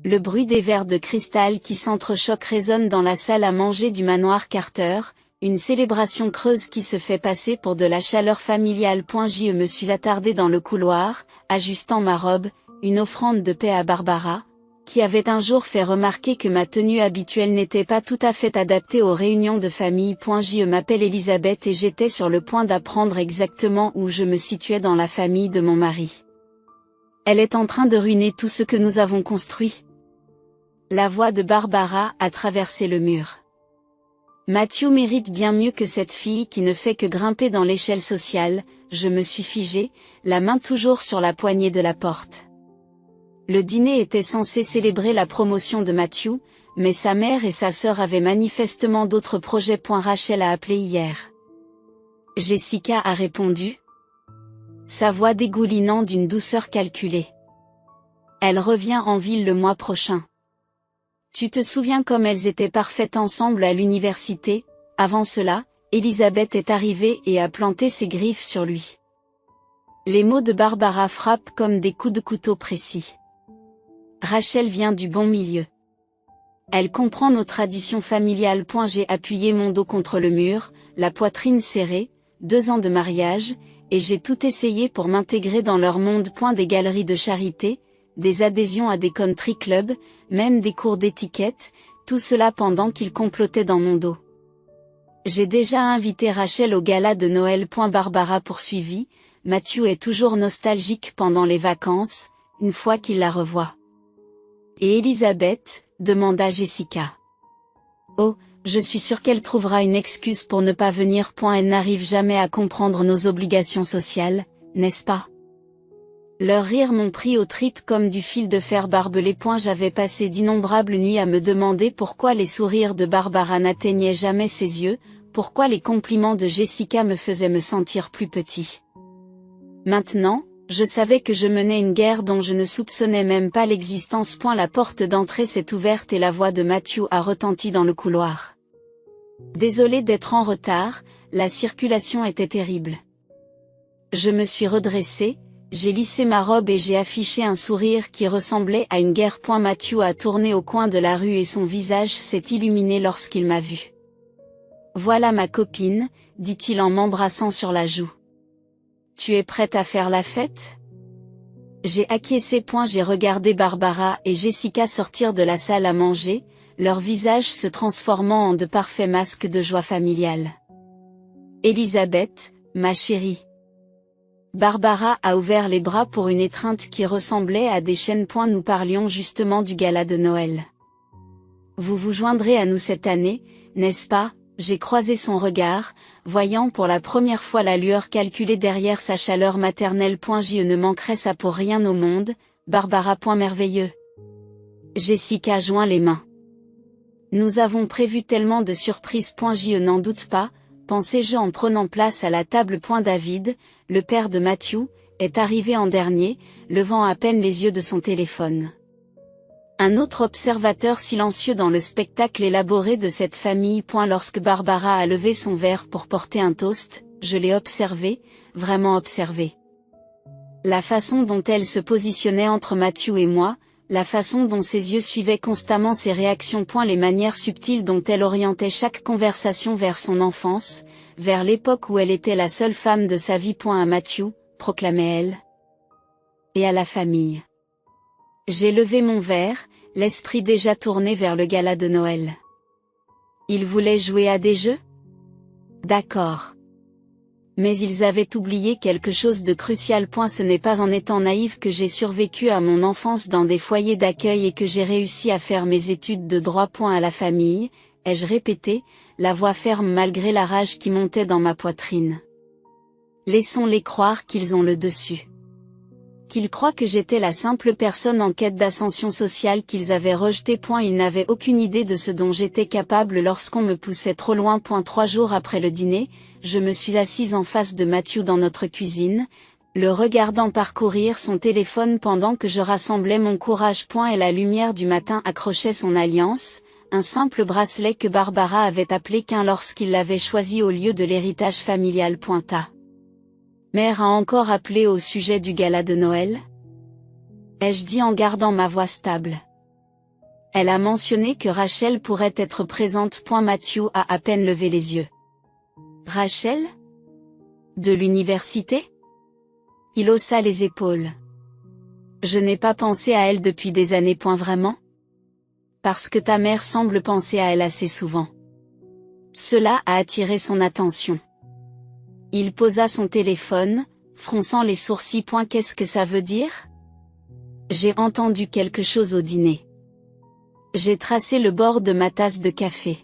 Le bruit des verres de cristal qui s'entrechoquent résonne dans la salle à manger du manoir Carter, une célébration creuse qui se fait passer pour de la chaleur familiale. Je me suis attardée dans le couloir, ajustant ma robe, une offrande de paix à Barbara, qui avait un jour fait remarquer que ma tenue habituelle n'était pas tout à fait adaptée aux réunions de famille. Je m'appelle Elisabeth et j'étais sur le point d'apprendre exactement où je me situais dans la famille de mon mari. Elle est en train de ruiner tout ce que nous avons construit. La voix de Barbara a traversé le mur. Matthew mérite bien mieux que cette fille qui ne fait que grimper dans l'échelle sociale. Je me suis figée, la main toujours sur la poignée de la porte. Le dîner était censé célébrer la promotion de Matthew, mais sa mère et sa sœur avaient manifestement d'autres projets. Rachel a appelé hier. Jessica a répondu. Sa voix dégoulinant d'une douceur calculée. Elle revient en ville le mois prochain. Tu te souviens comme elles étaient parfaites ensemble à l'université? Avant cela, Elisabeth est arrivée et a planté ses griffes sur lui. Les mots de Barbara frappent comme des coups de couteau précis. Rachel vient du bon milieu. Elle comprend nos traditions familiales. J'ai appuyé mon dos contre le mur, la poitrine serrée, 2 ans de mariage, et j'ai tout essayé pour m'intégrer dans leur monde. Des galeries de charité, des adhésions à des country clubs, même des cours d'étiquette, tout cela pendant qu'ils complotaient dans mon dos. J'ai déjà invité Rachel au gala de Noël. Barbara poursuivit, Matthew est toujours nostalgique pendant les vacances, une fois qu'il la revoit. Et Elisabeth, demanda Jessica. Oh, je suis sûre qu'elle trouvera une excuse pour ne pas venir. Elle n'arrive jamais à comprendre nos obligations sociales, n'est-ce pas? Leurs rires m'ont pris aux tripes comme du fil de fer barbelé. J'avais passé d'innombrables nuits à me demander pourquoi les sourires de Barbara n'atteignaient jamais ses yeux, pourquoi les compliments de Jessica me faisaient me sentir plus petit. Maintenant, je savais que je menais une guerre dont je ne soupçonnais même pas l'existence. La porte d'entrée s'est ouverte et la voix de Matthew a retenti dans le couloir. Désolé d'être en retard, la circulation était terrible. Je me suis redressée, j'ai lissé ma robe et j'ai affiché un sourire qui ressemblait à une guerre. Matthew a tourné au coin de la rue et son visage s'est illuminé lorsqu'il m'a vu. Voilà ma copine, dit-il en m'embrassant sur la joue. Tu es prête à faire la fête? J'ai acquiescé. J'ai regardé Barbara et Jessica sortir de la salle à manger, leurs visages se transformant en de parfaits masques de joie familiale. Elisabeth, ma chérie. Barbara a ouvert les bras pour une étreinte qui ressemblait à des chaînes. Nous parlions justement du gala de Noël. Vous vous joindrez à nous cette année, n'est-ce pas? J'ai croisé son regard, voyant pour la première fois la lueur calculée derrière sa chaleur maternelle. Je ne manquerai ça pour rien au monde, Barbara. Merveilleux. Jessica joint les mains. Nous avons prévu tellement de surprises. Je n'en doute pas, pensai-je en prenant place à la table. David, le père de Matthew, est arrivé en dernier, levant à peine les yeux de son téléphone. Un autre observateur silencieux dans le spectacle élaboré de cette famille. Lorsque Barbara a levé son verre pour porter un toast, je l'ai observé, vraiment observé. La façon dont elle se positionnait entre Matthew et moi, la façon dont ses yeux suivaient constamment ses réactions. Les manières subtiles dont elle orientait chaque conversation vers son enfance, vers l'époque où elle était la seule femme de sa vie. À Matthew, proclamait-elle. Et à la famille. J'ai levé mon verre, l'esprit déjà tourné vers le gala de Noël. Ils voulaient jouer à des jeux? D'accord. Mais ils avaient oublié quelque chose de crucial. Ce n'est pas en étant naïve que j'ai survécu à mon enfance dans des foyers d'accueil et que j'ai réussi à faire mes études de droit. À la famille, ai-je répété, la voix ferme malgré la rage qui montait dans ma poitrine. Laissons-les croire qu'ils ont le dessus. Qu'ils croient que j'étais la simple personne en quête d'ascension sociale qu'ils avaient rejetée. Ils n'avaient aucune idée de ce dont j'étais capable lorsqu'on me poussait trop loin. 3 jours après le dîner, je me suis assise en face de Matthew dans notre cuisine, le regardant parcourir son téléphone pendant que je rassemblais mon courage. Et la lumière du matin accrochait son alliance, un simple bracelet que Barbara avait appelé qu'un lorsqu'il l'avait choisi au lieu de l'héritage familial. Mère a encore appelé au sujet du gala de Noël? Ai-je dit en gardant ma voix stable. Elle a mentionné que Rachel pourrait être présente. Matthew a à peine levé les yeux. Rachel? De l'université? Il haussa les épaules. Je n'ai pas pensé à elle depuis des années. Vraiment? Parce que ta mère semble penser à elle assez souvent. Cela a attiré son attention. Il posa son téléphone, fronçant les sourcils. Qu'est-ce que ça veut dire? J'ai entendu quelque chose au dîner. J'ai tracé le bord de ma tasse de café.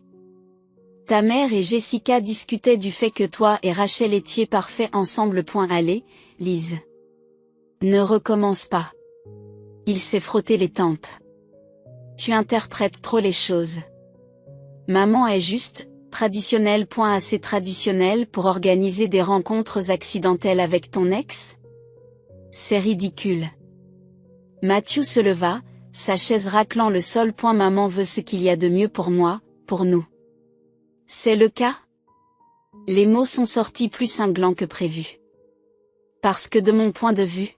Ta mère et Jessica discutaient du fait que toi et Rachel étiez parfaits ensemble. Allez, Lise. Ne recommence pas. Il s'est frotté les tempes. Tu interprètes trop les choses. Maman est juste, traditionnelle. Assez traditionnelle pour organiser des rencontres accidentelles avec ton ex? C'est ridicule. Matthew se leva, sa chaise raclant le sol. Maman veut ce qu'il y a de mieux pour moi, pour nous. C'est le cas? Les mots sont sortis plus cinglants que prévu. Parce que de mon point de vue,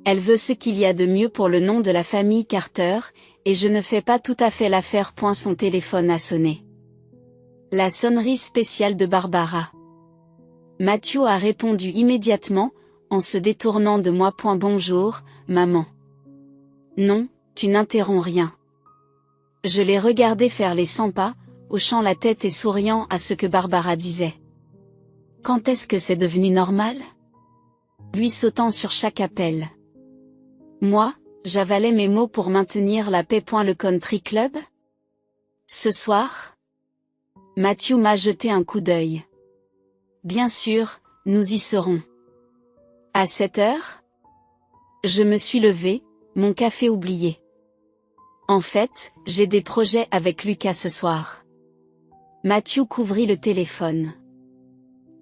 elle veut ce qu'il y a de mieux pour le nom de la famille Carter, et je ne fais pas tout à fait l'affaire. Son téléphone a sonné. La sonnerie spéciale de Barbara. Matthew a répondu immédiatement, en se détournant de moi. Bonjour, maman. Non, tu n'interromps rien. Je l'ai regardé faire les 100 pas, hochant la tête et souriant à ce que Barbara disait. Quand est-ce que c'est devenu normal? Lui sautant sur chaque appel. Moi, j'avalais mes mots pour maintenir la paix. Le country club? Ce soir? Matthew m'a jeté un coup d'œil. Bien sûr, nous y serons. À 7 heures? Je me suis levée, mon café oublié. En fait, j'ai des projets avec Lucas ce soir. Matthew couvrit le téléphone.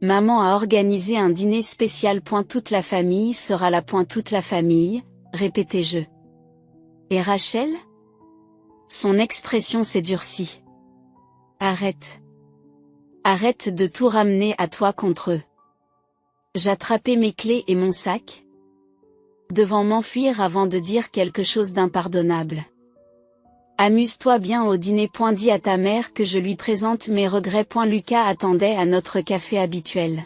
Maman a organisé un dîner spécial. Toute la famille sera là. Toute la famille, répétai-je. Et Rachel? Son expression s'est durcie. Arrête. Arrête de tout ramener à toi contre eux. J'attrapai mes clés et mon sac, devant m'enfuir avant de dire quelque chose d'impardonnable. Amuse-toi bien au dîner. Dis à ta mère que je lui présente mes regrets. Lucas attendait à notre café habituel.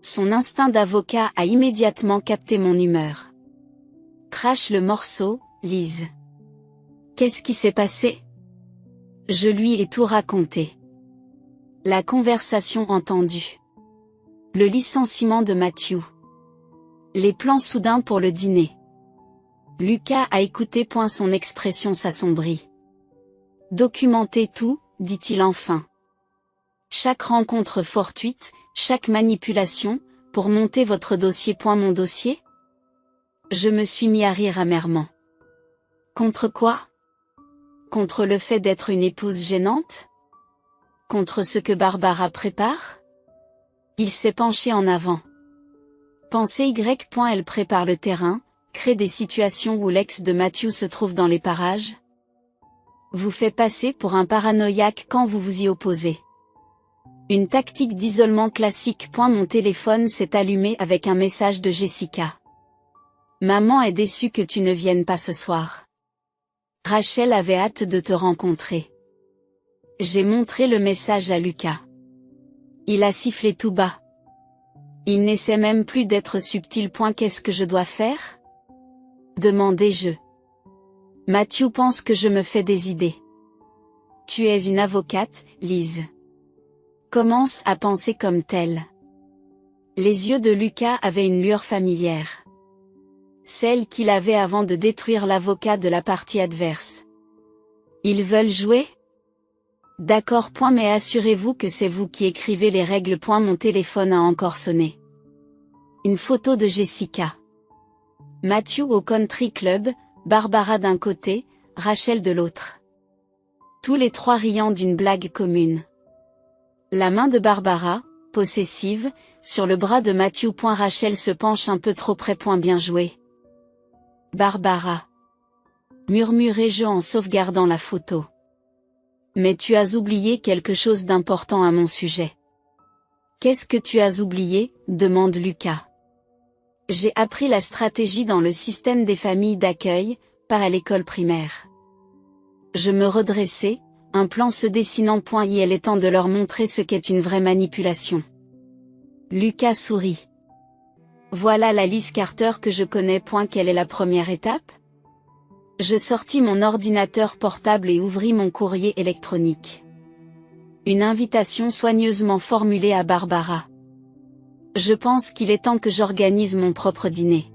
Son instinct d'avocat a immédiatement capté mon humeur. Crache le morceau, Lise. Qu'est-ce qui s'est passé? Je lui ai tout raconté. La conversation entendue. Le licenciement de Matthew. Les plans soudains pour le dîner. Lucas a écouté. Son expression s'assombrit. Documentez tout, dit-il enfin. Chaque rencontre fortuite, chaque manipulation, pour monter votre dossier. Mon dossier? Je me suis mis à rire amèrement. Contre quoi? Contre le fait d'être une épouse gênante? Contre ce que Barbara prépare? Il s'est penché en avant. Pensez Y. Elle prépare le terrain, crée des situations où l'ex de Matthew se trouve dans les parages. Vous fait passer pour un paranoïaque quand vous vous y opposez. Une tactique d'isolement classique. Mon téléphone s'est allumé avec un message de Jessica. Maman est déçue que tu ne viennes pas ce soir. Rachel avait hâte de te rencontrer. J'ai montré le message à Lucas. Il a sifflé tout bas. Il n'essaie même plus d'être subtil. Qu'est-ce que je dois faire? Demandai-je. Matthew pense que je me fais des idées. Tu es une avocate, Lise. Commence à penser comme telle. Les yeux de Lucas avaient une lueur familière. Celle qu'il avait avant de détruire l'avocat de la partie adverse. Ils veulent jouer? D'accord. Mais assurez-vous que c'est vous qui écrivez les règles. Mon téléphone a encore sonné. Une photo de Jessica. Matthew au country club, Barbara d'un côté, Rachel de l'autre. Tous les trois riant d'une blague commune. La main de Barbara, possessive, sur le bras de Matthew. Rachel se penche un peu trop près. Bien joué. Barbara. Murmurai-je en sauvegardant la photo. Mais tu as oublié quelque chose d'important à mon sujet. Qu'est-ce que tu as oublié? Demande Lucas. J'ai appris la stratégie dans le système des familles d'accueil, pas à l'école primaire. Je me redressai, un plan se dessinant. Il est temps de leur montrer ce qu'est une vraie manipulation. Lucas sourit. Voilà la Liz Carter que je connais. Quelle est la première étape? Je sortis mon ordinateur portable et ouvris mon courrier électronique. Une invitation soigneusement formulée à Barbara. Je pense qu'il est temps que j'organise mon propre dîner.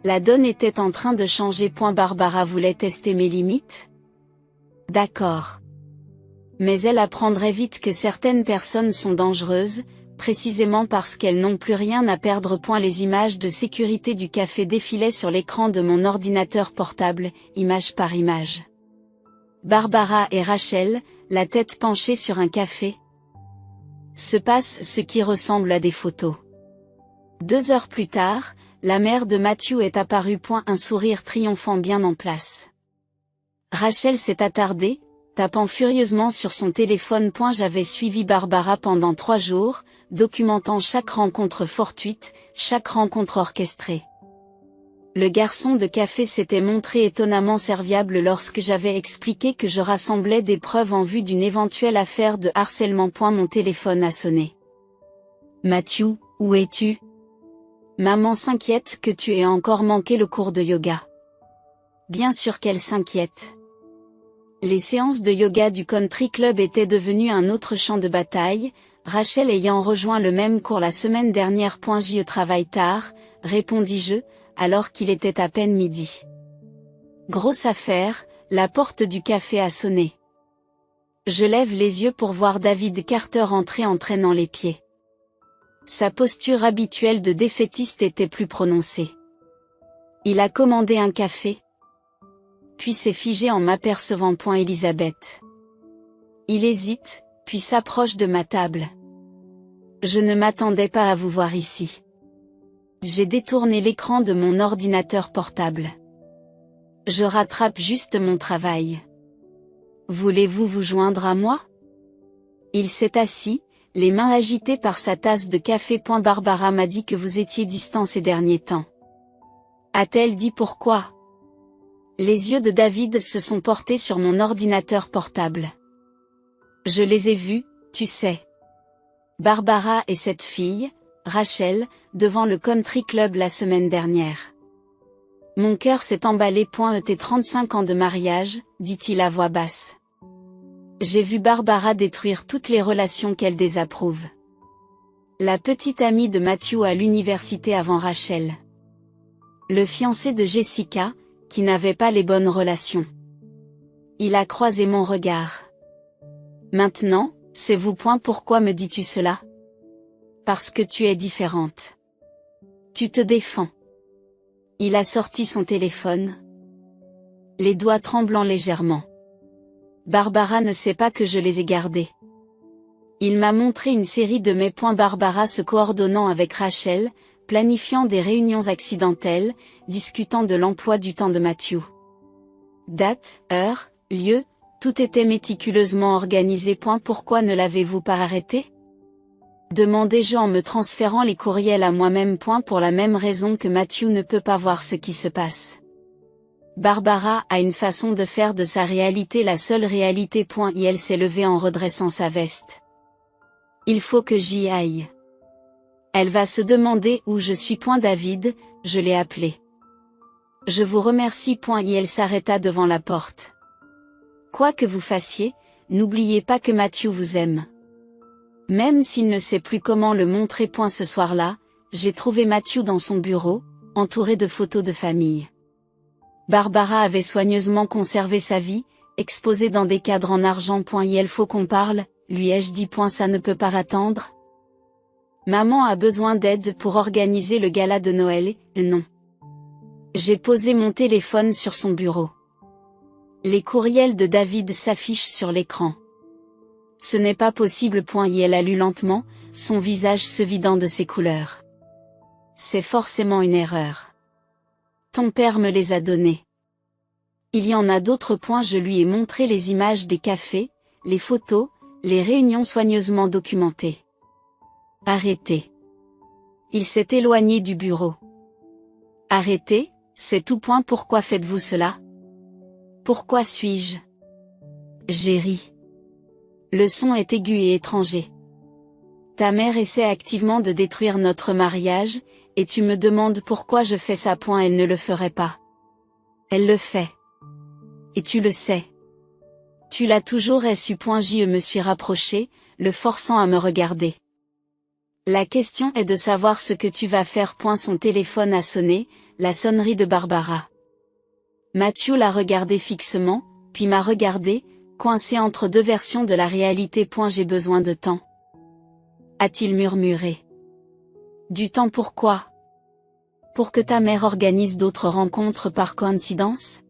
La donne était en train de changer. Barbara voulait tester mes limites? D'accord. Mais elle apprendrait vite que certaines personnes sont dangereuses, précisément parce qu'elles n'ont plus rien à perdre. Les images de sécurité du café défilaient sur l'écran de mon ordinateur portable, image par image. Barbara et Rachel, la tête penchée sur un café. Se passe ce qui ressemble à des photos. 2 heures plus tard, la mère de Matthew est apparue. Un sourire triomphant bien en place. Rachel s'est attardée, tapant furieusement sur son téléphone. J'avais suivi Barbara pendant 3 jours, documentant chaque rencontre fortuite, chaque rencontre orchestrée. Le garçon de café s'était montré étonnamment serviable lorsque j'avais expliqué que je rassemblais des preuves en vue d'une éventuelle affaire de harcèlement. Mon téléphone a sonné. Matthew, où es-tu? Maman s'inquiète que tu aies encore manqué le cours de yoga. Bien sûr qu'elle s'inquiète. Les séances de yoga du country club étaient devenues un autre champ de bataille, Rachel ayant rejoint le même cours la semaine dernière. Je travaille tard, répondis-je, alors qu'il était à peine midi. Grosse affaire, la porte du café a sonné. Je lève les yeux pour voir David Carter entrer en traînant les pieds. Sa posture habituelle de défaitiste était plus prononcée. Il a commandé un café. Puis s'est figé en m'apercevant. Elisabeth. Il hésite, puis s'approche de ma table. Je ne m'attendais pas à vous voir ici. J'ai détourné l'écran de mon ordinateur portable. Je rattrape juste mon travail. Voulez-vous vous joindre à moi? Il s'est assis, les mains agitées par sa tasse de café. Barbara m'a dit que vous étiez distant ces derniers temps. A-t-elle dit pourquoi? Les yeux de David se sont portés sur mon ordinateur portable. Je les ai vus, tu sais. Barbara et cette fille, Rachel, devant le country club la semaine dernière. Mon cœur s'est emballé. Et 35 ans de mariage, dit-il à voix basse. J'ai vu Barbara détruire toutes les relations qu'elle désapprouve. La petite amie de Matthew à l'université avant Rachel. Le fiancé de Jessica, qui n'avait pas les bonnes relations. Il a croisé mon regard. Maintenant, c'est vous. Pourquoi me dis-tu cela? Parce que tu es différente. Tu te défends. Il a sorti son téléphone. Les doigts tremblant légèrement. Barbara ne sait pas que je les ai gardés. Il m'a montré une série de mes points. Barbara se coordonnant avec Rachel, planifiant des réunions accidentelles, discutant de l'emploi du temps de Matthew. Date, heure, lieu, tout était méticuleusement organisé. Pourquoi ne l'avez-vous pas arrêté? Demandai-je en me transférant les courriels à moi-même. Pour la même raison que Matthew ne peut pas voir ce qui se passe. Barbara a une façon de faire de sa réalité la seule réalité. Et elle s'est levée en redressant sa veste. Il faut que j'y aille. Elle va se demander où je suis. David, je l'ai appelé. Je vous remercie. Et elle s'arrêta devant la porte. Quoi que vous fassiez, n'oubliez pas que Matthew vous aime. Même s'il ne sait plus comment le montrer. Ce soir-là, j'ai trouvé Matthew dans son bureau, entouré de photos de famille. Barbara avait soigneusement conservé sa vie, exposée dans des cadres en argent. Il faut qu'on parle, lui ai-je dit. Ça ne peut pas attendre. Maman a besoin d'aide pour organiser le gala de Noël. Non. J'ai posé mon téléphone sur son bureau. Les courriels de David s'affichent sur l'écran. Ce n'est pas possible. Elle a lu lentement, son visage se vidant de ses couleurs. C'est forcément une erreur. Ton père me les a donnés. Il y en a d'autres. Je lui ai montré les images des cafés, les photos, les réunions soigneusement documentées. Arrêtez. Il s'est éloigné du bureau. Arrêtez, c'est tout. Pourquoi faites-vous cela? Pourquoi suis-je J'ai ri. Le son est aigu et étranger. Ta mère essaie activement de détruire notre mariage, et tu me demandes pourquoi je fais ça. Elle ne le ferait pas. Elle le fait. Et tu le sais. Tu l'as toujours su. Je me suis rapproché, le forçant à me regarder. La question est de savoir ce que tu vas faire. Son téléphone a sonné, la sonnerie de Barbara. Matthew l'a regardé fixement, puis m'a regardé, coincé entre deux versions de la réalité. J'ai besoin de temps. A-t-il murmuré. Du temps pourquoi? Pour que ta mère organise d'autres rencontres par coïncidence?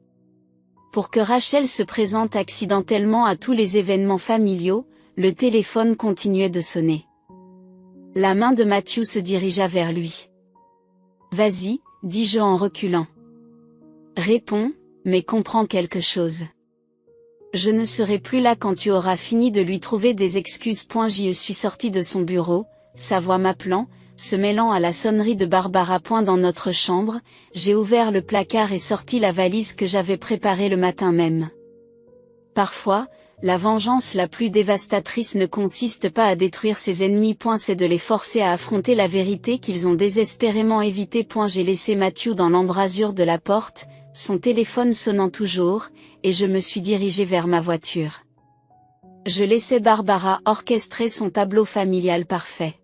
Pour que Rachel se présente accidentellement à tous les événements familiaux? Le téléphone continuait de sonner. La main de Matthew se dirigea vers lui. Vas-y, dis-je en reculant. Réponds, mais comprends quelque chose. Je ne serai plus là quand tu auras fini de lui trouver des excuses. Je suis sorti de son bureau, sa voix m'appelant, se mêlant à la sonnerie de Barbara. Dans notre chambre, j'ai ouvert le placard et sorti la valise que j'avais préparée le matin même. Parfois, la vengeance la plus dévastatrice ne consiste pas à détruire ses ennemis. C'est de les forcer à affronter la vérité qu'ils ont désespérément évitée. J'ai laissé Matthew dans l'embrasure de la porte, son téléphone sonnant toujours, et je me suis dirigé vers ma voiture. Je laissais Barbara orchestrer son tableau familial parfait.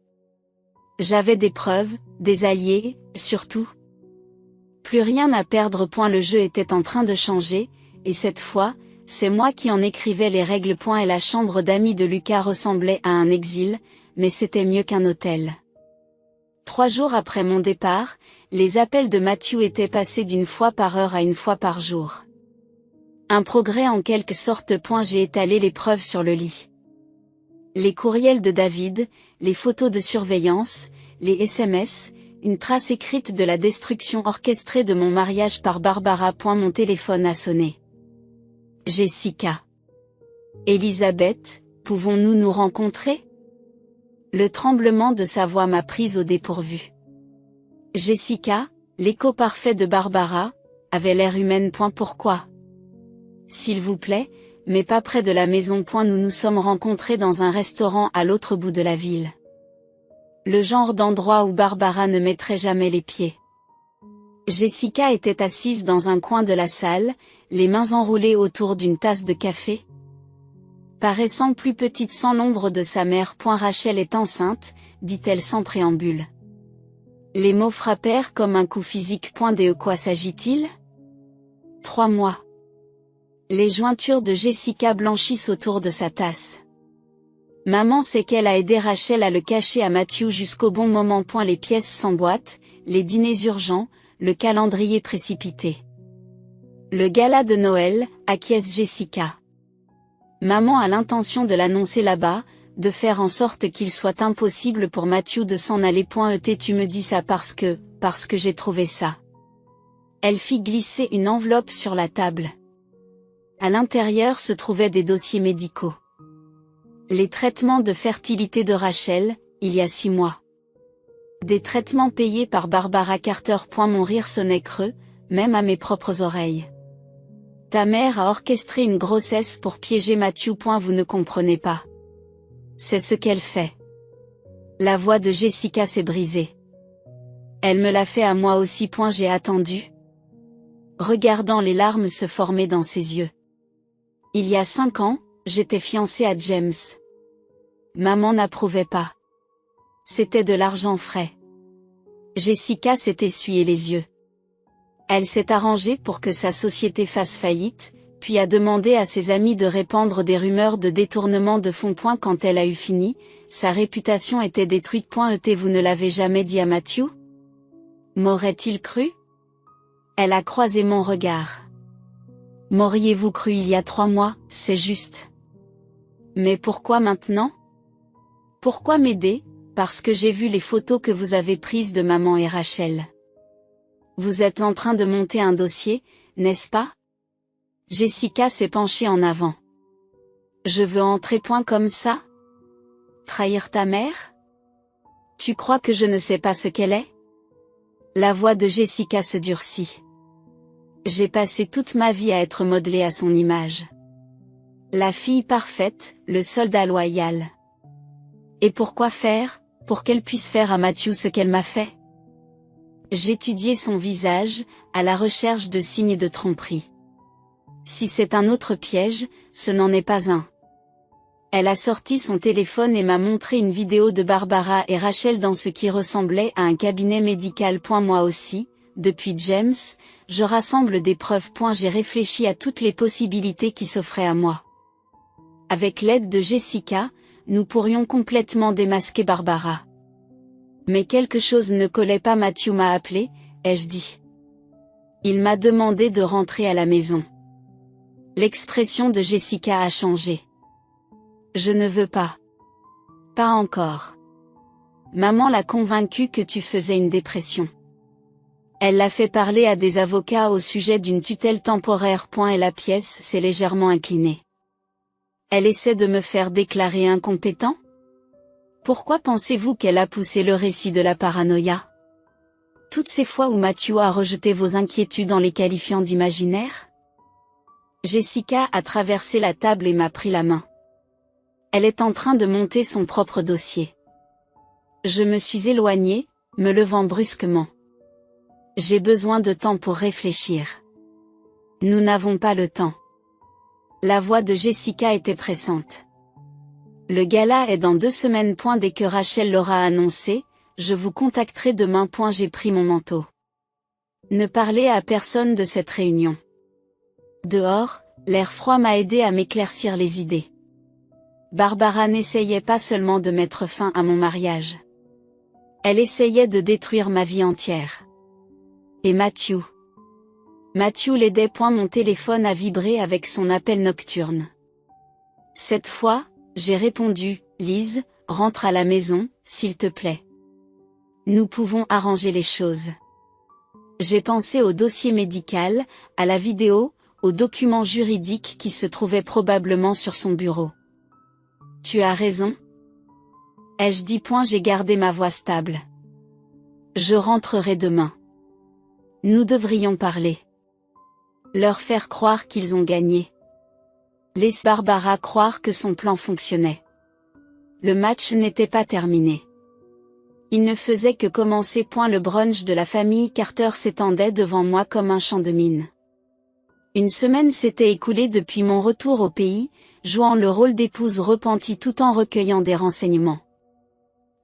J'avais des preuves, des alliés, surtout. Plus rien à perdre. Le jeu était en train de changer, et cette fois, c'est moi qui en écrivais les règles. Et la chambre d'amis de Lucas ressemblait à un exil, mais c'était mieux qu'un hôtel. 3 jours après mon départ, les appels de Matthew étaient passés d'1 fois par heure à 1 fois par jour. Un progrès en quelque sorte. J'ai étalé les preuves sur le lit. Les courriels de David, les photos de surveillance, les SMS, une trace écrite de la destruction orchestrée de mon mariage par Barbara. Mon téléphone a sonné. Jessica. Elisabeth, pouvons-nous nous rencontrer? Le tremblement de sa voix m'a prise au dépourvu. Jessica, l'écho parfait de Barbara, avait l'air humaine. Pourquoi? S'il vous plaît, mais pas près de la maison. Nous nous sommes rencontrés dans un restaurant à l'autre bout de la ville. Le genre d'endroit où Barbara ne mettrait jamais les pieds. Jessica était assise dans un coin de la salle, les mains enroulées autour d'une tasse de café. Paraissant plus petite sans l'ombre de sa mère. Rachel est enceinte, dit-elle sans préambule. Les mots frappèrent comme un coup physique. De quoi s'agit-il? 3 mois. Les jointures de Jessica blanchissent autour de sa tasse. Maman sait qu'elle a aidé Rachel à le cacher à Matthew jusqu'au bon moment. Les pièces s'emboîtent, les dîners urgents, le calendrier précipité. Le gala de Noël, acquiesce Jessica. Maman a l'intention de l'annoncer là-bas, de faire en sorte qu'il soit impossible pour Matthew de s'en aller. Tu me dis ça parce que j'ai trouvé ça. Elle fit glisser une enveloppe sur la table. À l'intérieur se trouvaient des dossiers médicaux. Les traitements de fertilité de Rachel, il y a 6 mois. Des traitements payés par Barbara Carter. Mon rire sonnait creux, même à mes propres oreilles. Ta mère a orchestré une grossesse pour piéger Matthew. Vous ne comprenez pas. C'est ce qu'elle fait. La voix de Jessica s'est brisée. Elle me l'a fait à moi aussi. J'ai attendu, regardant les larmes se former dans ses yeux. Il y a 5 ans, j'étais fiancée à James. Maman n'approuvait pas. C'était de l'argent frais. Jessica s'est essuyé les yeux. Elle s'est arrangée pour que sa société fasse faillite, puis a demandé à ses amis de répandre des rumeurs de détournement de fonds. Quand elle a eu fini, sa réputation était détruite. Vous ne l'avez jamais dit à Matthew? M'aurait-il cru? Elle a croisé mon regard. M'auriez-vous cru il y a 3 mois, c'est juste. Mais pourquoi maintenant? Pourquoi m'aider? Parce que j'ai vu les photos que vous avez prises de maman et Rachel. Vous êtes en train de monter un dossier, n'est-ce pas? Jessica s'est penchée en avant. Je veux entrer. Comme ça? Trahir ta mère? Tu crois que je ne sais pas ce qu'elle est? La voix de Jessica se durcit. J'ai passé toute ma vie à être modelée à son image. La fille parfaite, le soldat loyal. Et pourquoi faire, pour qu'elle puisse faire à Matthew ce qu'elle m'a fait? J'étudiais son visage, à la recherche de signes de tromperie. Si c'est un autre piège, ce n'en est pas un. Elle a sorti son téléphone et m'a montré une vidéo de Barbara et Rachel dans ce qui ressemblait à un cabinet médical. Moi aussi, depuis James, je rassemble des preuves. J'ai réfléchi à toutes les possibilités qui s'offraient à moi. Avec l'aide de Jessica, nous pourrions complètement démasquer Barbara. Mais quelque chose ne collait pas. Matthew m'a appelé, ai-je dit. Il m'a demandé de rentrer à la maison. L'expression de Jessica a changé. Je ne veux pas. Pas encore. Maman l'a convaincue que tu faisais une dépression. Elle l'a fait parler à des avocats au sujet d'une tutelle temporaire. Et la pièce s'est légèrement inclinée. Elle essaie de me faire déclarer incompétent? Pourquoi pensez-vous qu'elle a poussé le récit de la paranoïa? Toutes ces fois où Matthew a rejeté vos inquiétudes en les qualifiant d'imaginaires? Jessica a traversé la table et m'a pris la main. Elle est en train de monter son propre dossier. Je me suis éloignée, me levant brusquement. J'ai besoin de temps pour réfléchir. Nous n'avons pas le temps. La voix de Jessica était pressante. Le gala est dans 2 semaines. Dès que Rachel l'aura annoncé, je vous contacterai demain. J'ai pris mon manteau. Ne parlez à personne de cette réunion. Dehors, l'air froid m'a aidé à m'éclaircir les idées. Barbara n'essayait pas seulement de mettre fin à mon mariage. Elle essayait de détruire ma vie entière. Et Matthew l'aidait. Mon téléphone a vibré avec son appel nocturne. Cette fois, j'ai répondu, Liz, rentre à la maison, s'il te plaît. Nous pouvons arranger les choses. J'ai pensé au dossier médical, à la vidéo, aux documents juridiques qui se trouvaient probablement sur son bureau. Tu as raison. Ai-je dit? J'ai gardé ma voix stable. Je rentrerai demain. Nous devrions parler. Leur faire croire qu'ils ont gagné. Laisse Barbara croire que son plan fonctionnait. Le match n'était pas terminé. Il ne faisait que commencer. Le brunch de la famille Carter s'étendait devant moi comme un champ de mine. Une semaine s'était écoulée depuis mon retour au pays, jouant le rôle d'épouse repentie tout en recueillant des renseignements.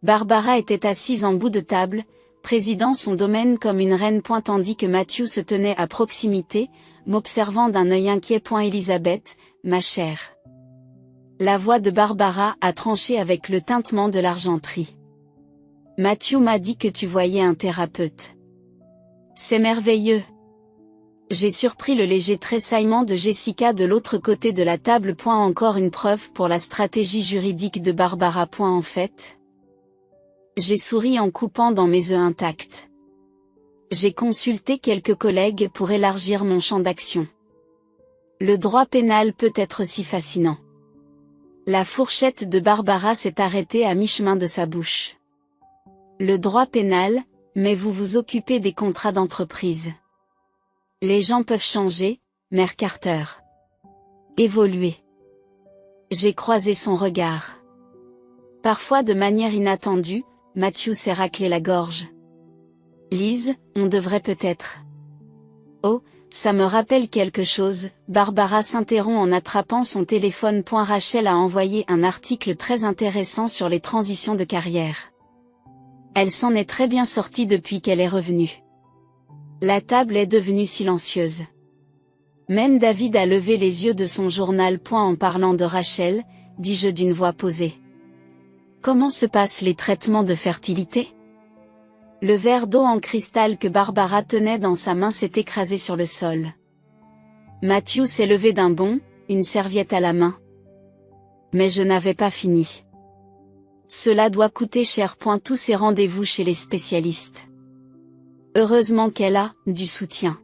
Barbara était assise en bout de table, présidant son domaine comme une reine. Tandis que Matthew se tenait à proximité, m'observant d'un œil inquiet. Elisabeth, ma chère. La voix de Barbara a tranché avec le tintement de l'argenterie. Matthew m'a dit que tu voyais un thérapeute. C'est merveilleux. J'ai surpris le léger tressaillement de Jessica de l'autre côté de la table. Encore une preuve pour la stratégie juridique de Barbara. En fait. J'ai souri en coupant dans mes œufs intacts. J'ai consulté quelques collègues pour élargir mon champ d'action. Le droit pénal peut être si fascinant. La fourchette de Barbara s'est arrêtée à mi-chemin de sa bouche. Le droit pénal, mais vous vous occupez des contrats d'entreprise. Les gens peuvent changer, mère Carter. Évoluer. J'ai croisé son regard. Parfois de manière inattendue, Matthew s'est raclé la gorge. Liz, on devrait peut-être. Oh, ça me rappelle quelque chose. Barbara s'interrompt en attrapant son téléphone. Rachel a envoyé un article très intéressant sur les transitions de carrière. Elle s'en est très bien sortie depuis qu'elle est revenue. La table est devenue silencieuse. Même David a levé les yeux de son journal. En parlant de Rachel, dis-je d'une voix posée. Comment se passent les traitements de fertilité? Le verre d'eau en cristal que Barbara tenait dans sa main s'est écrasé sur le sol. Matthew s'est levé d'un bond, une serviette à la main. Mais je n'avais pas fini. Cela doit coûter cher. Tous ces rendez-vous chez les spécialistes. Heureusement qu'elle a du soutien.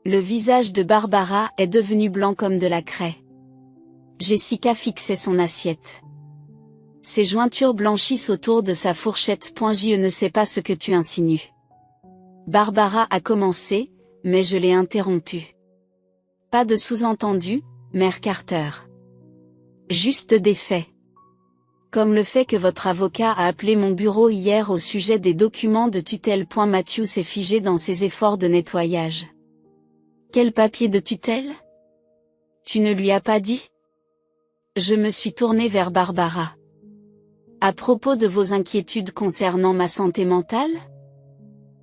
Le visage de Barbara est devenu blanc comme de la craie. Jessica fixait son assiette. Ses jointures blanchissent autour de sa fourchette. Je ne sais pas ce que tu insinues. Barbara a commencé, mais je l'ai interrompue. Pas de sous-entendu, mère Carter. Juste des faits. Comme le fait que votre avocat a appelé mon bureau hier au sujet des documents de tutelle. Matthew s'est figé dans ses efforts de nettoyage. Quel papier de tutelle? Tu ne lui as pas dit? Je me suis tournée vers Barbara. À propos de vos inquiétudes concernant ma santé mentale?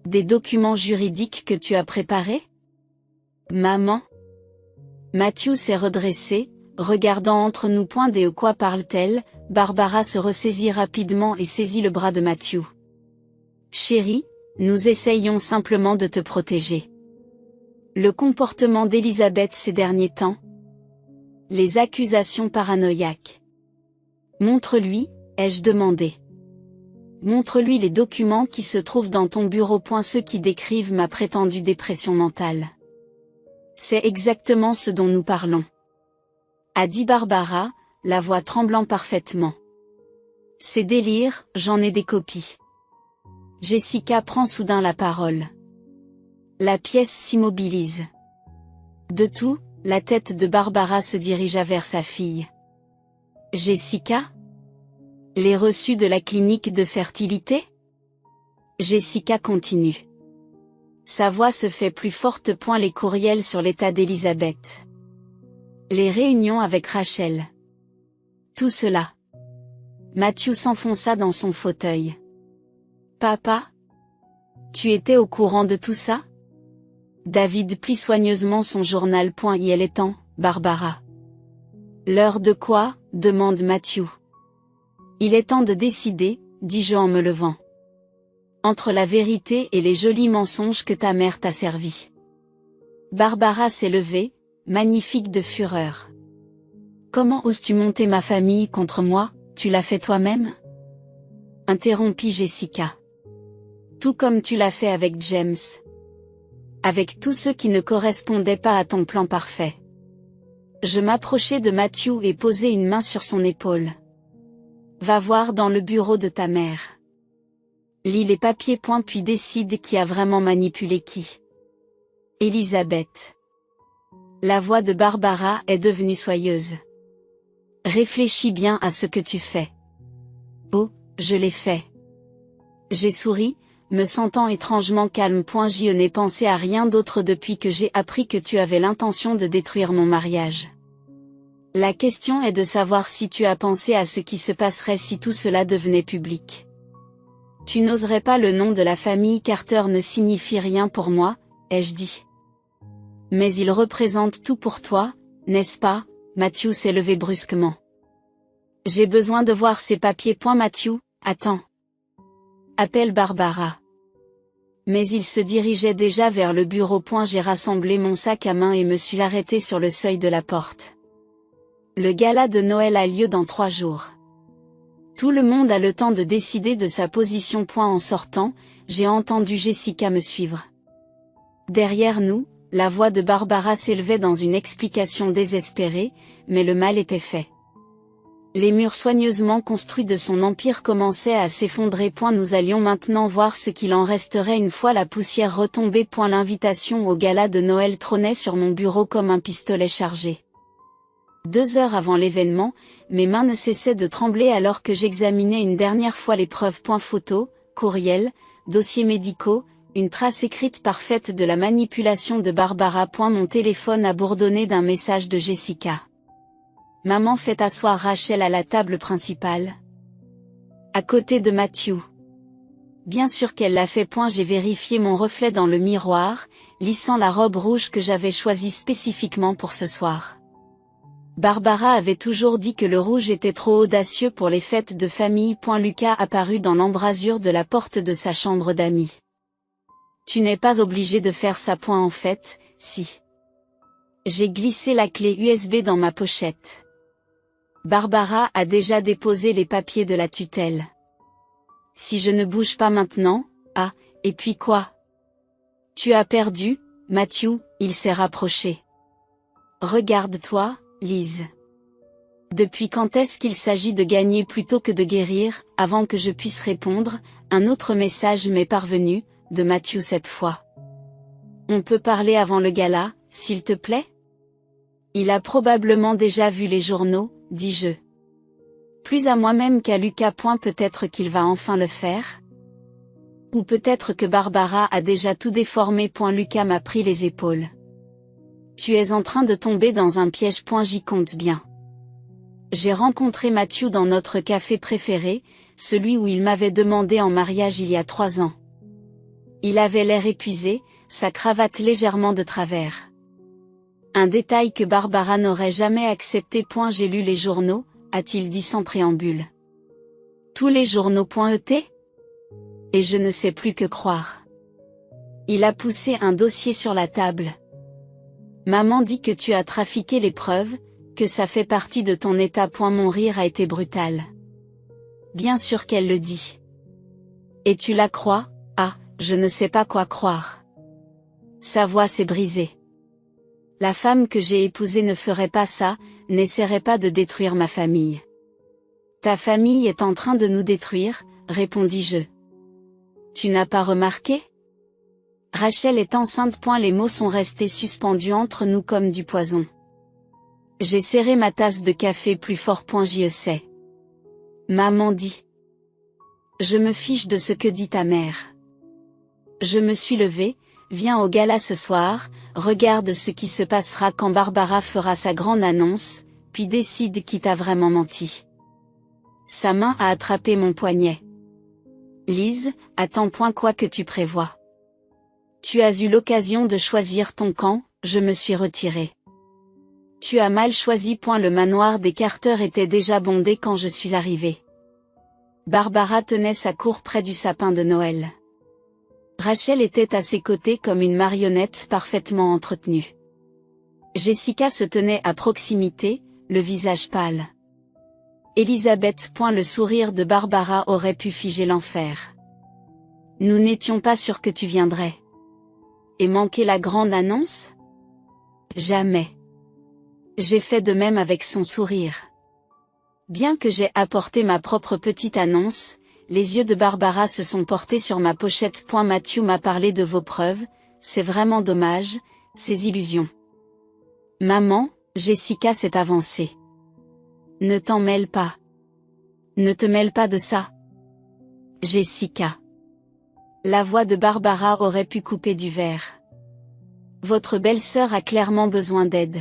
Des documents juridiques que tu as préparés? Maman? Matthew s'est redressé, regardant entre nous. De quoi parle-t-elle? Barbara se ressaisit rapidement et saisit le bras de Matthew. Chérie, nous essayons simplement de te protéger. Le comportement d'Elizabeth ces derniers temps? Les accusations paranoïaques. Montre-lui, ai-je demandé. Montre-lui les documents qui se trouvent dans ton bureau. Ceux qui décrivent ma prétendue dépression mentale. C'est exactement ce dont nous parlons. A dit Barbara, la voix tremblant parfaitement. Ces délires, j'en ai des copies. Jessica prend soudain la parole. La pièce s'immobilise. De tout, la tête de Barbara se dirigea vers sa fille. Jessica? Les reçus de la clinique de fertilité? Jessica continue. Sa voix se fait plus forte. Les courriels sur l'état d'Elizabeth. Les réunions avec Rachel. Tout cela. Matthew s'enfonça dans son fauteuil. Papa? Tu étais au courant de tout ça? David plie soigneusement son journal. Il est temps, Barbara. L'heure de quoi? Demande Matthew. Il est temps de décider, dis-je en me levant. Entre la vérité et les jolis mensonges que ta mère t'a servis. Barbara s'est levée, magnifique de fureur. Comment oses-tu monter ma famille contre moi? Tu l'as fait toi-même? Interrompit Jessica. Tout comme tu l'as fait avec James. Avec tous ceux qui ne correspondaient pas à ton plan parfait. Je m'approchai de Matthew et posai une main sur son épaule. Va voir dans le bureau de ta mère. Lis les papiers. Puis décide qui a vraiment manipulé qui. Elisabeth. La voix de Barbara est devenue soyeuse. Réfléchis bien à ce que tu fais. Oh, je l'ai fait. J'ai souri, me sentant étrangement calme. Je n'ai pensé à rien d'autre depuis que j'ai appris que tu avais l'intention de détruire mon mariage. La question est de savoir si tu as pensé à ce qui se passerait si tout cela devenait public. Tu n'oserais pas. Le nom de la famille Carter ne signifie rien pour moi, ai-je dit. Mais il représente tout pour toi, n'est-ce pas? Matthew s'est levé brusquement. J'ai besoin de voir ces papiers. Matthew, attends. Appelle Barbara. Mais il se dirigeait déjà vers le bureau. J'ai rassemblé mon sac à main et me suis arrêté sur le seuil de la porte. Le gala de Noël a lieu dans 3 jours. Tout le monde a le temps de décider de sa position. En sortant, j'ai entendu Jessica me suivre. Derrière nous, la voix de Barbara s'élevait dans une explication désespérée, mais le mal était fait. Les murs soigneusement construits de son empire commençaient à s'effondrer. Nous allions maintenant voir ce qu'il en resterait une fois la poussière retombée. L'invitation au gala de Noël trônait sur mon bureau comme un pistolet chargé. 2 heures avant l'événement, mes mains ne cessaient de trembler alors que j'examinais une dernière fois les preuves. Photos, courriels, dossiers médicaux, une trace écrite parfaite de la manipulation de Barbara. Mon téléphone a bourdonné d'un message de Jessica. Maman fait asseoir Rachel à la table principale. À côté de Matthew. Bien sûr qu'elle l'a fait. J'ai vérifié mon reflet dans le miroir, lissant la robe rouge que j'avais choisie spécifiquement pour ce soir. Barbara avait toujours dit que le rouge était trop audacieux pour les fêtes de famille. Lucas apparut dans l'embrasure de la porte de sa chambre d'amis. Tu n'es pas obligé de faire ça. En fait, si. J'ai glissé la clé USB dans ma pochette. Barbara a déjà déposé les papiers de la tutelle. Si je ne bouge pas maintenant, et puis quoi? Tu as perdu, Matthew, il s'est rapproché. Regarde-toi, Lise. Depuis quand est-ce qu'il s'agit de gagner plutôt que de guérir? Avant que je puisse répondre, un autre message m'est parvenu, de Matthew cette fois. On peut parler avant le gala, s'il te plaît? Il a probablement déjà vu les journaux, dis-je. Plus à moi-même qu'à Lucas. Peut-être qu'il va enfin le faire? Ou peut-être que Barbara a déjà tout déformé. Lucas m'a pris les épaules. Tu es en train de tomber dans un piège. J'y compte bien. J'ai rencontré Matthew dans notre café préféré, celui où il m'avait demandé en mariage il y a 3 ans. Il avait l'air épuisé, sa cravate légèrement de travers. Un détail que Barbara n'aurait jamais accepté. J'ai lu les journaux, a-t-il dit sans préambule. Tous les journaux. Et je ne sais plus que croire. Il a poussé un dossier sur la table. Maman dit que tu as trafiqué les preuves, que ça fait partie de ton état. Mon rire a été brutal. Bien sûr qu'elle le dit. Et tu la crois? Ah, je ne sais pas quoi croire. Sa voix s'est brisée. La femme que j'ai épousée ne ferait pas ça, n'essaierait pas de détruire ma famille. Ta famille est en train de nous détruire, répondis-je. Tu n'as pas remarqué? Rachel est enceinte. Les mots sont restés suspendus entre nous comme du poison. J'ai serré ma tasse de café plus fort. J'y sais. Maman dit. Je me fiche de ce que dit ta mère. Je me suis levée. Viens au gala ce soir, regarde ce qui se passera quand Barbara fera sa grande annonce, puis décide qui t'a vraiment menti. Sa main a attrapé mon poignet. Lise, attends. Quoi que tu prévois? Tu as eu l'occasion de choisir ton camp, je me suis retirée. Tu as mal choisi. Le manoir des Carter était déjà bondé quand je suis arrivée. Barbara tenait sa cour près du sapin de Noël. Rachel était à ses côtés comme une marionnette parfaitement entretenue. Jessica se tenait à proximité, le visage pâle. Elisabeth. Le sourire de Barbara aurait pu figer l'enfer. Nous n'étions pas sûrs que tu viendrais. Et manquer la grande annonce? Jamais. J'ai fait de même avec son sourire. Bien que j'ai apporté ma propre petite annonce, les yeux de Barbara se sont portés sur ma pochette. Matthew m'a parlé de vos preuves, c'est vraiment dommage, ces illusions. Maman, Jessica s'est avancée. Ne t'en mêle pas. Ne te mêle pas de ça. Jessica. La voix de Barbara aurait pu couper du verre. Votre belle-sœur a clairement besoin d'aide.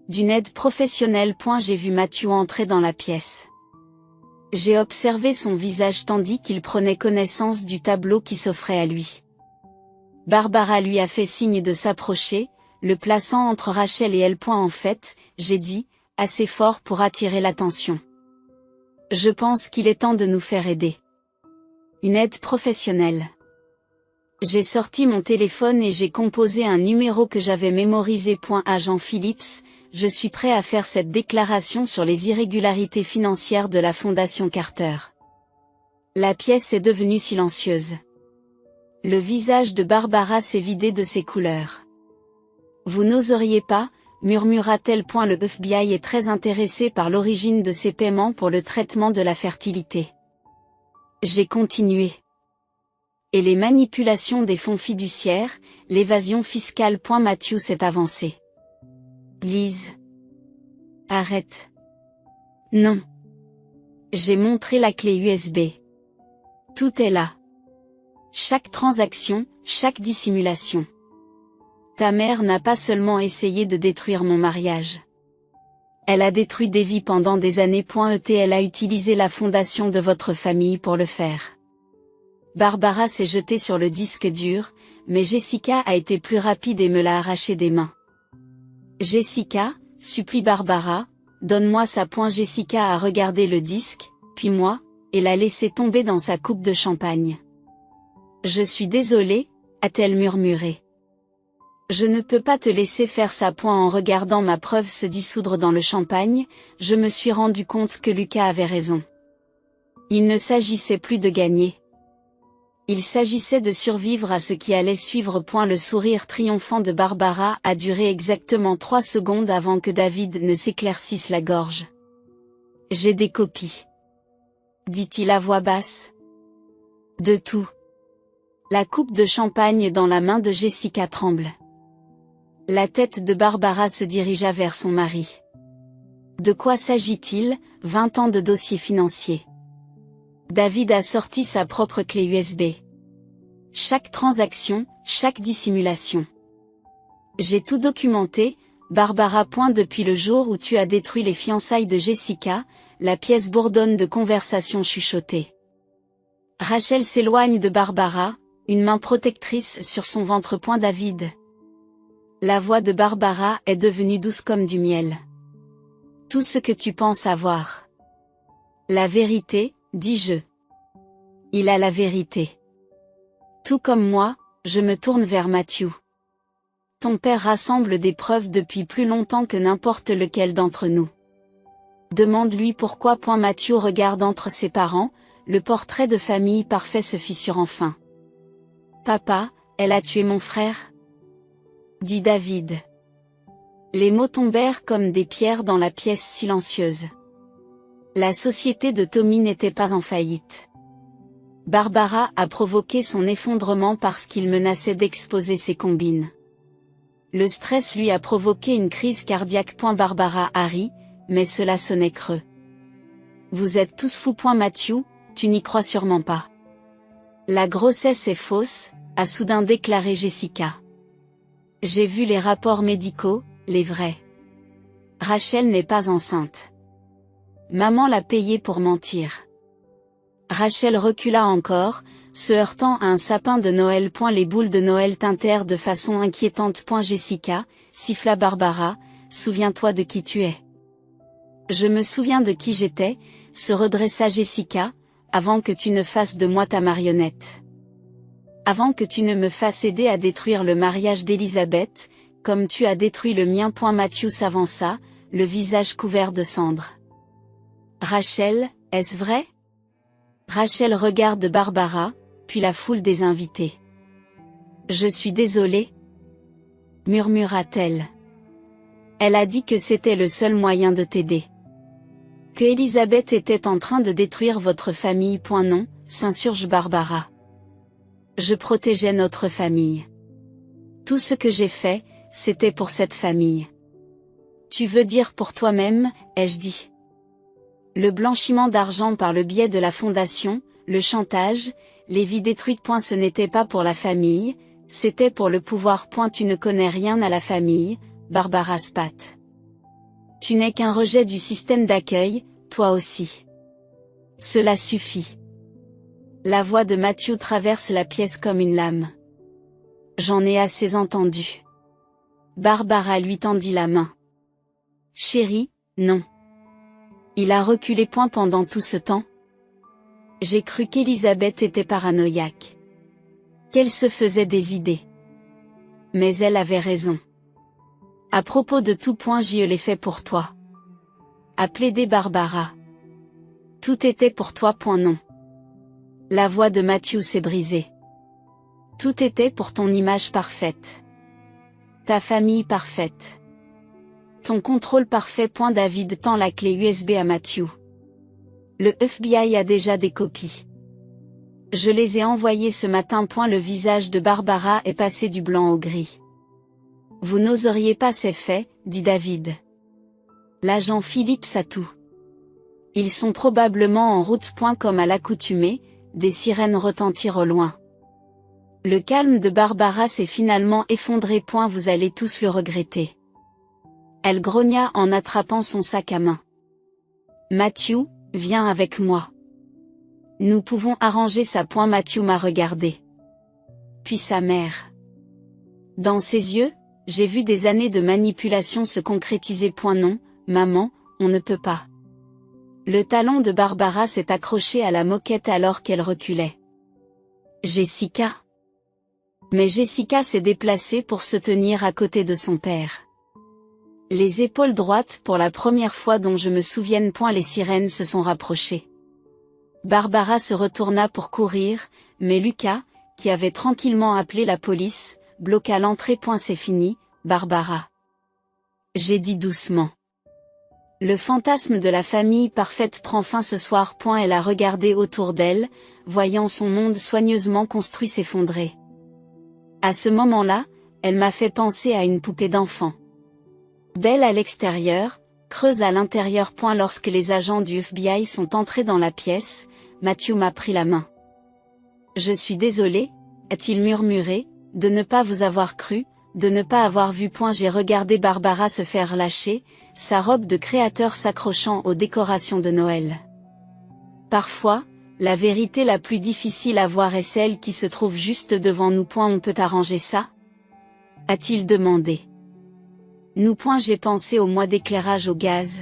D'une aide professionnelle. J'ai vu Matthew entrer dans la pièce. J'ai observé son visage tandis qu'il prenait connaissance du tableau qui s'offrait à lui. Barbara lui a fait signe de s'approcher, le plaçant entre Rachel et elle. En fait, j'ai dit, assez fort pour attirer l'attention. Je pense qu'il est temps de nous faire aider. Une aide professionnelle. J'ai sorti mon téléphone et j'ai composé un numéro que j'avais mémorisé. Agent Phillips, je suis prêt à faire cette déclaration sur les irrégularités financières de la Fondation Carter. La pièce est devenue silencieuse. Le visage de Barbara s'est vidé de ses couleurs. Vous n'oseriez pas, murmura-t-elle. Le FBI est très intéressé par l'origine de ces paiements pour le traitement de la fertilité. J'ai continué. Et les manipulations des fonds fiduciaires, l'évasion fiscale. Matthew s'est avancé. Lise. Arrête. Non. J'ai montré la clé USB. Tout est là. Chaque transaction, chaque dissimulation. Ta mère n'a pas seulement essayé de détruire mon mariage. Elle a détruit des vies pendant des années. Elle a utilisé la fondation de votre famille pour le faire. Barbara s'est jetée sur le disque dur, mais Jessica a été plus rapide et me l'a arraché des mains. Jessica, supplie Barbara, donne-moi ça. Jessica a regardé le disque, puis moi, et l'a laissé tomber dans sa coupe de champagne. Je suis désolée, a-t-elle murmuré. Je ne peux pas te laisser faire ça. En regardant ma preuve se dissoudre dans le champagne, je me suis rendu compte que Lucas avait raison. Il ne s'agissait plus de gagner. Il s'agissait de survivre à ce qui allait suivre. Le sourire triomphant de Barbara a duré exactement 3 secondes avant que David ne s'éclaircisse la gorge. J'ai des copies. Dit-il à voix basse. De tout. La coupe de champagne dans la main de Jessica tremble. La tête de Barbara se dirigea vers son mari. De quoi s'agit-il? 20 ans de dossier financier. David a sorti sa propre clé USB. Chaque transaction, chaque dissimulation. J'ai tout documenté, Barbara. Depuis le jour où tu as détruit les fiançailles de Jessica, la pièce bourdonne de conversations chuchotées. Rachel s'éloigne de Barbara, une main protectrice sur son ventre. David. La voix de Barbara est devenue douce comme du miel. Tout ce que tu penses savoir. La vérité, dis-je. Il a la vérité. Tout comme moi, je me tourne vers Matthew. Ton père rassemble des preuves depuis plus longtemps que n'importe lequel d'entre nous. Demande-lui pourquoi. Matthew regarde entre ses parents, le portrait de famille parfait se fissure enfin. Papa, elle a tué mon frère? Dit David. Les mots tombèrent comme des pierres dans la pièce silencieuse. La société de Tommy n'était pas en faillite. Barbara a provoqué son effondrement parce qu'il menaçait d'exposer ses combines. Le stress lui a provoqué une crise cardiaque. Barbara a ri, mais cela sonnait creux. Vous êtes tous fous. Matthew, tu n'y crois sûrement pas. La grossesse est fausse, a soudain déclaré Jessica. J'ai vu les rapports médicaux, les vrais. Rachel n'est pas enceinte. Maman l'a payé pour mentir. Rachel recula encore, se heurtant à un sapin de Noël. Les boules de Noël tintèrent de façon inquiétante. Jessica, siffla Barbara, souviens-toi de qui tu es. Je me souviens de qui j'étais, se redressa Jessica, avant que tu ne fasses de moi ta marionnette. Avant que tu ne me fasses aider à détruire le mariage d'Elizabeth, comme tu as détruit le mien. Matthew s'avança, le visage couvert de cendres. Rachel, est-ce vrai? Rachel regarde Barbara, puis la foule des invités. Je suis désolée, murmura-t-elle. Elle a dit que c'était le seul moyen de t'aider. Que Elizabeth était en train de détruire votre famille. Non, s'insurge Barbara. Je protégeais notre famille. Tout ce que j'ai fait, c'était pour cette famille. Tu veux dire pour toi-même, ai-je dit. Le blanchiment d'argent par le biais de la fondation, le chantage, les vies détruites. Ce n'était pas pour la famille, c'était pour le pouvoir. Tu ne connais rien à la famille, Barbara spat. Tu n'es qu'un rejet du système d'accueil, toi aussi. Cela suffit. La voix de Matthew traverse la pièce comme une lame. J'en ai assez entendu. Barbara lui tendit la main. Chérie, non. Il a reculé. Pendant tout ce temps. J'ai cru qu'Elizabeth était paranoïaque. Qu'elle se faisait des idées. Mais elle avait raison. À propos de tout. Je l'ai fait pour toi. A plaidé Barbara. Tout était pour toi. Non. La voix de Matthew s'est brisée. Tout était pour ton image parfaite. Ta famille parfaite. Ton contrôle parfait. David tend la clé USB à Matthew. Le FBI a déjà des copies. Je les ai envoyées ce matin. Le visage de Barbara est passé du blanc au gris. Vous n'oseriez pas, c'est fait, dit David. L'agent Phillips a tout. Ils sont probablement en route. Comme à l'accoutumée, des sirènes retentirent au loin. Le calme de Barbara s'est finalement effondré. Vous allez tous le regretter. Elle grogna en attrapant son sac à main. Matthew, viens avec moi. Nous pouvons arranger ça. Matthew m'a regardé. Puis sa mère. Dans ses yeux, j'ai vu des années de manipulation se concrétiser. Non, maman, on ne peut pas. Le talon de Barbara s'est accroché à la moquette alors qu'elle reculait. Jessica. Mais Jessica s'est déplacée pour se tenir à côté de son père. Les épaules droites. Pour la première fois dont je me souvienne. Les sirènes se sont rapprochées. Barbara se retourna pour courir, mais Lucas, qui avait tranquillement appelé la police, bloqua l'entrée. C'est fini, Barbara. J'ai dit doucement. Le fantasme de la famille parfaite prend fin ce soir. Elle a regardé autour d'elle, voyant son monde soigneusement construit s'effondrer. À ce moment-là, elle m'a fait penser à une poupée d'enfant. Belle à l'extérieur, À l'intérieur. Lorsque les agents du FBI sont entrés dans la pièce, Matthew m'a pris la main. Je suis désolé, a-t-il murmuré, de ne pas vous avoir cru, de ne pas avoir vu. J'ai regardé Barbara se faire lâcher, sa robe de créateur s'accrochant aux décorations de Noël. Parfois, la vérité la plus difficile à voir est celle qui se trouve juste devant nous. On peut arranger ça? A-t-il demandé. Nous. J'ai pensé au mois d'éclairage au gaz.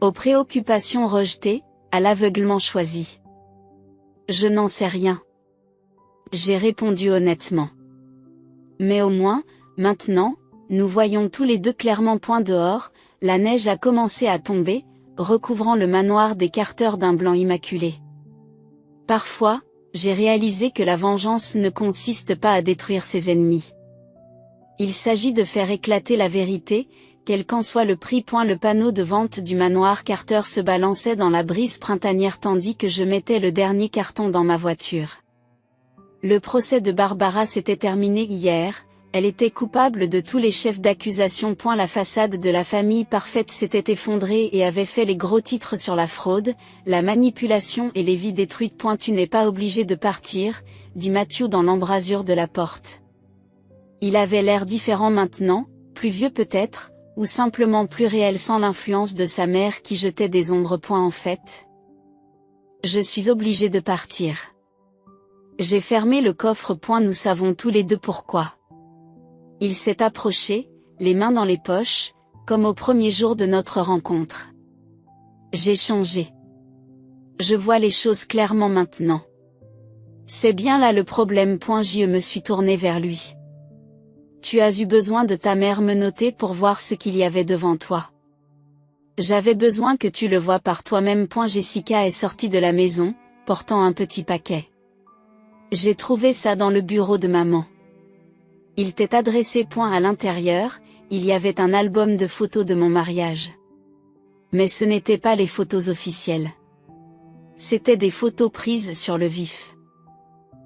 Aux préoccupations rejetées, à l'aveuglement choisi. Je n'en sais rien. J'ai répondu honnêtement. Mais au moins, maintenant, nous voyons tous les deux clairement. Dehors, la neige a commencé à tomber, recouvrant le manoir des Carter d'un blanc immaculé. Parfois, j'ai réalisé que la vengeance ne consiste pas à détruire ses ennemis. Il s'agit de faire éclater la vérité, quel qu'en soit le prix. Le panneau de vente du manoir Carter se balançait dans la brise printanière tandis que je mettais le dernier carton dans ma voiture. Le procès de Barbara s'était terminé hier, elle était coupable de tous les chefs d'accusation. La façade de la famille parfaite s'était effondrée et avait fait les gros titres sur la fraude, la manipulation et les vies détruites. Tu n'es pas obligé de partir, dit Matthew dans l'embrasure de la porte. Il avait l'air différent maintenant, plus vieux peut-être, ou simplement plus réel sans l'influence de sa mère qui jetait des ombres. En fait, je suis obligé de partir. J'ai fermé le coffre. Nous savons tous les deux pourquoi. Il s'est approché, les mains dans les poches, comme au premier jour de notre rencontre. J'ai changé. Je vois les choses clairement maintenant. C'est bien là le problème. Je me suis tourné vers lui. Tu as eu besoin de ta mère menottée pour voir ce qu'il y avait devant toi. J'avais besoin que tu le voies par toi-même. Jessica est sortie de la maison, portant un petit paquet. J'ai trouvé ça dans le bureau de maman. Il t'est adressé. À l'intérieur, il y avait un album de photos de mon mariage. Mais ce n'étaient pas les photos officielles. C'étaient des photos prises sur le vif.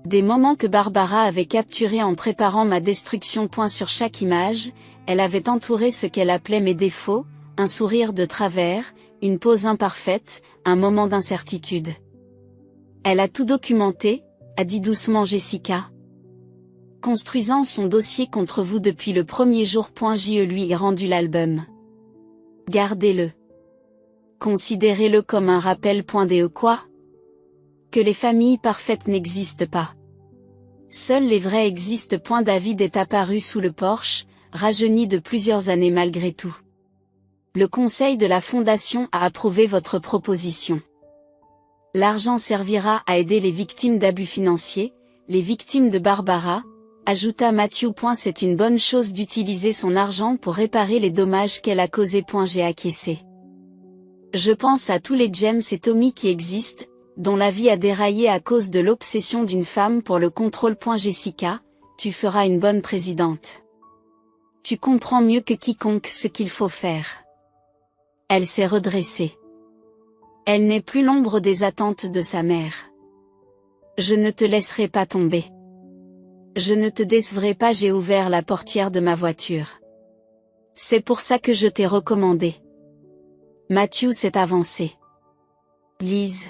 Des moments que Barbara avait capturés en préparant ma destruction. Sur chaque image, elle avait entouré ce qu'elle appelait mes défauts, un sourire de travers, une pose imparfaite, un moment d'incertitude. Elle a tout documenté, a dit doucement Jessica. Construisant son dossier contre vous depuis le premier jour. Je lui ai rendu l'album. Gardez-le. Considérez-le comme un rappel. Quoi? Que les familles parfaites n'existent pas. Seuls les vrais existent. David est apparu sous le porche, rajeuni de plusieurs années malgré tout. Le conseil de la fondation a approuvé votre proposition. L'argent servira à aider les victimes d'abus financiers, les victimes de Barbara, ajouta Matthew. C'est une bonne chose d'utiliser son argent pour réparer les dommages qu'elle a causés. J'ai acquiescé. Je pense à tous les James et Tommy qui existent, dont la vie a déraillé à cause de l'obsession d'une femme pour le contrôle. Jessica, tu feras une bonne présidente. Tu comprends mieux que quiconque ce qu'il faut faire. Elle s'est redressée. Elle n'est plus l'ombre des attentes de sa mère. Je ne te laisserai pas tomber. Je ne te décevrai pas. J'ai ouvert la portière de ma voiture. C'est pour ça que je t'ai recommandé. Matthew s'est avancé. Lise.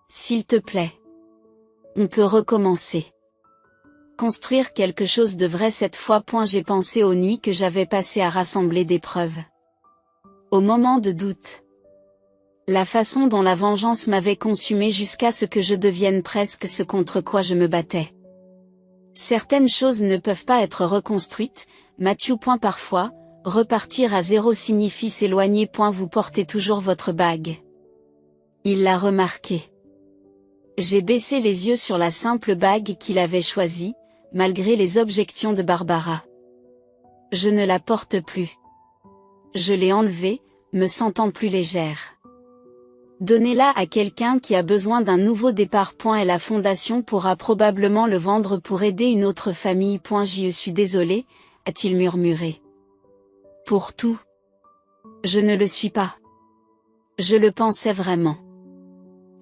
S'il te plaît. On peut recommencer. Construire quelque chose de vrai cette fois. J'ai pensé aux nuits que j'avais passées à rassembler des preuves. Au moment de doute. La façon dont la vengeance m'avait consumé jusqu'à ce que je devienne presque ce contre quoi je me battais. Certaines choses ne peuvent pas être reconstruites, Matthew. Parfois, repartir à zéro signifie s'éloigner. Vous portez toujours votre bague. Il l'a remarqué. J'ai baissé les yeux sur la simple bague qu'il avait choisie, malgré les objections de Barbara. Je ne la porte plus. Je l'ai enlevée, me sentant plus légère. Donnez-la à quelqu'un qui a besoin d'un nouveau départ. Et la fondation pourra probablement le vendre pour aider une autre famille. Je suis désolé, a-t-il murmuré. Pour tout. Je ne le suis pas. Je le pensais vraiment.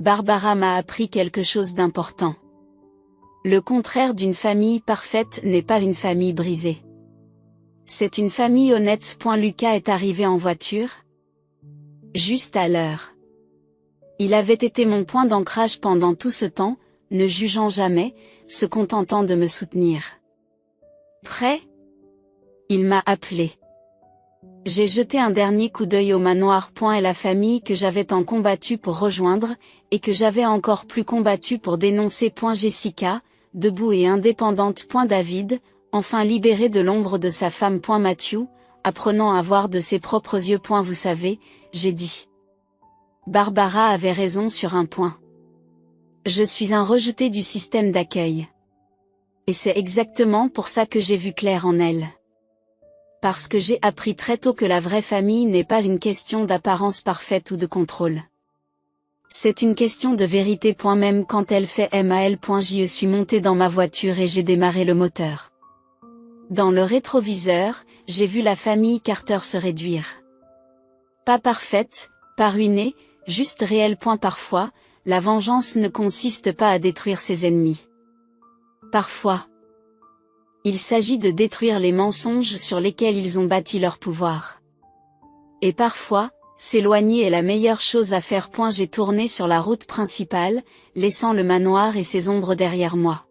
Barbara m'a appris quelque chose d'important. Le contraire d'une famille parfaite n'est pas une famille brisée. C'est une famille honnête. Lucas est arrivé en voiture. Juste à l'heure. Il avait été mon point d'ancrage pendant tout ce temps, ne jugeant jamais, se contentant de me soutenir. Prêt? Il m'a appelé. J'ai jeté un dernier coup d'œil au manoir. Et la famille que j'avais tant combattu pour rejoindre, et que j'avais encore plus combattu pour dénoncer. Jessica, debout et indépendante. David, enfin libéré de l'ombre de sa femme. Matthew, apprenant à voir de ses propres yeux. Vous savez, j'ai dit. Barbara avait raison sur un point. Je suis un rejeté du système d'accueil. Et c'est exactement pour ça que j'ai vu clair en elle. Parce que j'ai appris très tôt que la vraie famille n'est pas une question d'apparence parfaite ou de contrôle. C'est une question de vérité. Même quand elle fait mal. Je suis monté dans ma voiture et j'ai démarré le moteur. Dans le rétroviseur, j'ai vu la famille Carter se réduire. Pas parfaite, pas ruinée, juste réelle. Parfois, la vengeance ne consiste pas à détruire ses ennemis. Parfois, il s'agit de détruire les mensonges sur lesquels ils ont bâti leur pouvoir. Et parfois, s'éloigner est la meilleure chose à faire. J'ai tourné sur la route principale, laissant le manoir et ses ombres derrière moi.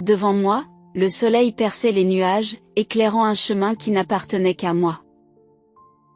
Devant moi, le soleil perçait les nuages, éclairant un chemin qui n'appartenait qu'à moi.